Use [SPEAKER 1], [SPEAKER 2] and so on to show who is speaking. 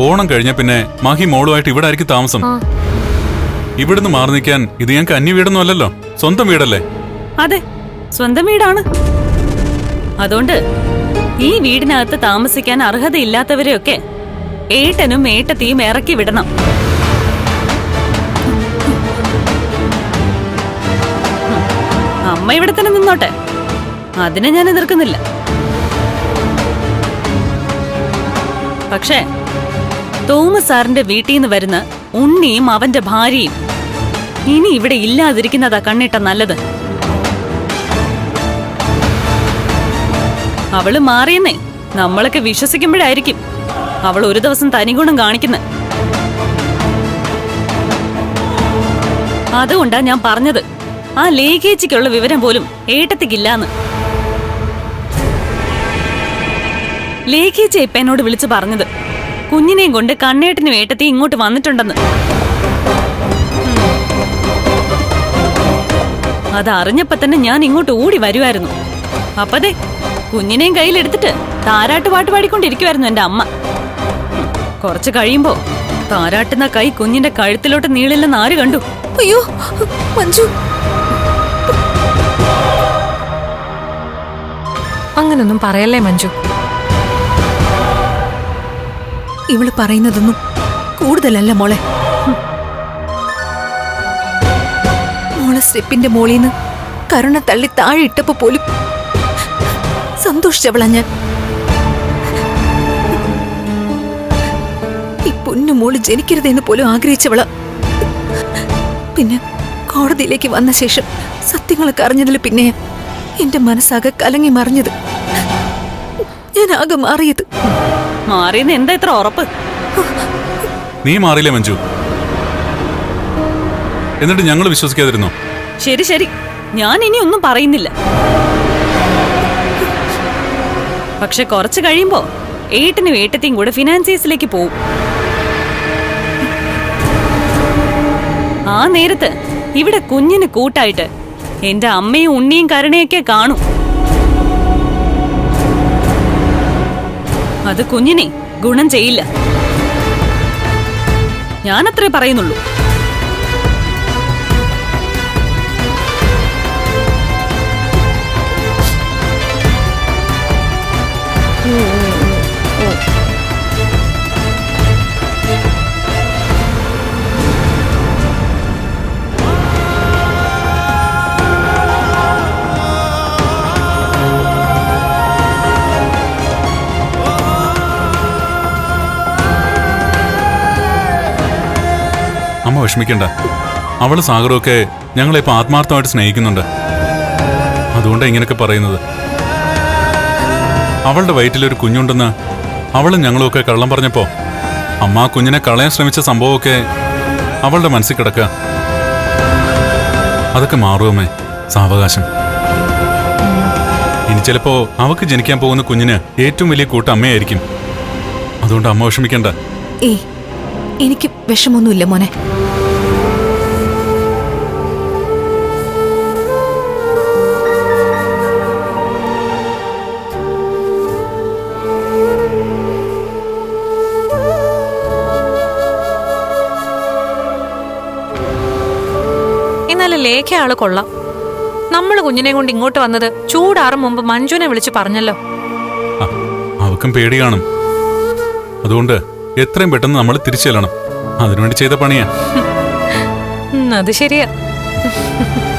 [SPEAKER 1] ഓണം കഴിഞ്ഞ പിന്നെ മഹി മോളുമായിട്ട് ഇവിടെ ആയിരിക്കും താമസം. ഇവിടുന്ന് മാറി നിൽക്കാൻ ഇത് ഞങ്ങൾക്ക് അന്യ വീടൊന്നും അല്ലല്ലോ, സ്വന്തം വീടല്ലേ?
[SPEAKER 2] അതെ, സ്വന്തം വീടാണ്. അതുകൊണ്ട് ഈ വീടിനകത്ത് താമസിക്കാൻ അർഹതയില്ലാത്തവരെയൊക്കെ ഏട്ടനും ഏട്ടത്തിയും ഇറക്കി വിടണം. അമ്മ ഇവിടെ തന്നെ നിന്നോട്ടെ, അതിനെ ഞാൻ എതിർക്കുന്നില്ല. പക്ഷേ തോമസ് സാറിന്റെ വീട്ടിൽ നിന്ന് വരുന്ന ഉണ്ണിയും അവന്റെ ഭാര്യയും ഇനി ഇവിടെ ഇല്ലാതിരിക്കുന്നതാ കണ്ണിട്ട നല്ലത്. അവള് മാറിയെന്നേ നമ്മളൊക്കെ വിശ്വസിക്കുമ്പോഴായിരിക്കും അവൾ ഒരു ദിവസം തനിഗുണം കാണിക്കുന്നത്. അതുകൊണ്ടാ ഞാൻ പറഞ്ഞത് ആ ലേഖേച്ചിക്കുള്ള വിവരം പോലും ഏട്ടത്തിക്കില്ലാന്ന്. ലേഖേച്ചി ഇപ്പൊ എന്നോട് വിളിച്ചു പറഞ്ഞത് കുഞ്ഞിനെയും കൊണ്ട് കണ്ണേട്ടനും ഏട്ടത്തി ഇങ്ങോട്ട് വന്നിട്ടുണ്ടെന്ന്. അതറിഞ്ഞപ്പോ തന്നെ ഞാൻ ഇങ്ങോട്ട് ഓടി വരുമായിരുന്നു. അപ്പതേ കുഞ്ഞിനെയും കയ്യിലെടുത്തിട്ട് താരാട്ട് പാട്ട് പാടിക്കൊണ്ടിരിക്കുവായിരുന്നു എന്റെ അമ്മ. കുറച്ച് കഴിയുമ്പോ താരാട്ടുന്ന കൈ കുഞ്ഞിന്റെ കഴുത്തിലോട്ട് നീളില്ലെന്ന് ആര് കണ്ടു?
[SPEAKER 3] അയ്യോ മഞ്ജു, അങ്ങനൊന്നും പറയല്ലേ മഞ്ജു. ഇവള് പറയുന്നതൊന്നും കൂടുതലല്ല മോളെ. മോളെ സ്റ്റെപ്പിന്റെ മോളീന്ന് കരുണ തള്ളി താഴെ ഇട്ടപ്പോ പോലും സന്തോഷിച്ചവളാ ഞാൻ. ഈ പൊന്നു മോള് ജനിക്കരുതെന്ന് പോലും ആഗ്രഹിച്ചവളാ. പിന്നെ കോടതിയിലേക്ക് വന്ന ശേഷം സത്യങ്ങളൊക്കെ അറിഞ്ഞതിൽ പിന്നെ എന്റെ മനസ്സാകെ കലങ്ങി മറിഞ്ഞത്. ഞാൻ ആകെ മാറിയത്.
[SPEAKER 2] മാറിയെന്ന് എന്താ ഇത്ര ഉറപ്പ്?
[SPEAKER 1] നീ മാറിയില്ലേ മഞ്ജു? എന്നിട്ട് ഞങ്ങൾ വിശ്വസിക്കാതിരുന്നോ?
[SPEAKER 2] ശരി ശരി, ഞാൻ ഇനി ഒന്നും പറയുന്നില്ല. പക്ഷെ കുറച്ച് കഴിയുമ്പോ ഏട്ടനും ഏട്ടത്തെയും കൂടെ ഫിനാൻസിയേഴ്സിലേക്ക് പോവും. ആ നേരത്ത് ഇവിടെ കുഞ്ഞിന് കൂട്ടായിട്ട് എന്റെ അമ്മയും ഉണ്ണിയും കരുണയൊക്കെ കാണും. അത് കുഞ്ഞിനെ ഗുണം ചെയ്യില്ല. ഞാനത്രേ പറയുന്നുള്ളൂ.
[SPEAKER 1] അമ്മ വിഷമിക്കണ്ട. അവള് സാഗറൊക്കെ ഞങ്ങളെ ഇപ്പൊ ആത്മാർത്ഥമായിട്ട് സ്നേഹിക്കുന്നുണ്ട്. അതുകൊണ്ടാണ് ഇങ്ങനെയൊക്കെ പറയുന്നത്. അവളുടെ വയറ്റിലൊരു കുഞ്ഞുണ്ടെന്ന് അവളും ഞങ്ങളുമൊക്കെ കള്ളം പറഞ്ഞപ്പോ അമ്മ ആ കുഞ്ഞിനെ കളയാൻ ശ്രമിച്ച സംഭവമൊക്കെ അവളുടെ മനസ്സിൽ കിടക്കുക. അതൊക്കെ മാറുമേ സാവകാശം. ഇനി ചിലപ്പോ അവക്ക് ജനിക്കാൻ പോകുന്ന കുഞ്ഞിന് ഏറ്റവും വലിയ കൂട്ട അമ്മയായിരിക്കും. അതുകൊണ്ട് അമ്മ വിഷമിക്കണ്ട.
[SPEAKER 3] എനിക്ക് വിഷമൊന്നുമില്ല മോനെ. എന്നാലും ലേഖ ആള് കൊള്ളാം. നമ്മള് കുഞ്ഞിനെ കൊണ്ട് ഇങ്ങോട്ട് വന്നത് ചൂടാറും മുമ്പ് മഞ്ജുവിനെ വിളിച്ചു പറഞ്ഞല്ലോ.
[SPEAKER 1] അവക്കും പേടി കാണും. അതുകൊണ്ട് എത്രയും പെട്ടെന്ന് നമ്മൾ തിരിച്ചു ചെല്ലണം. അതിനുവേണ്ടി ചെയ്ത പണിയാ.
[SPEAKER 3] അത് ശരിയാ.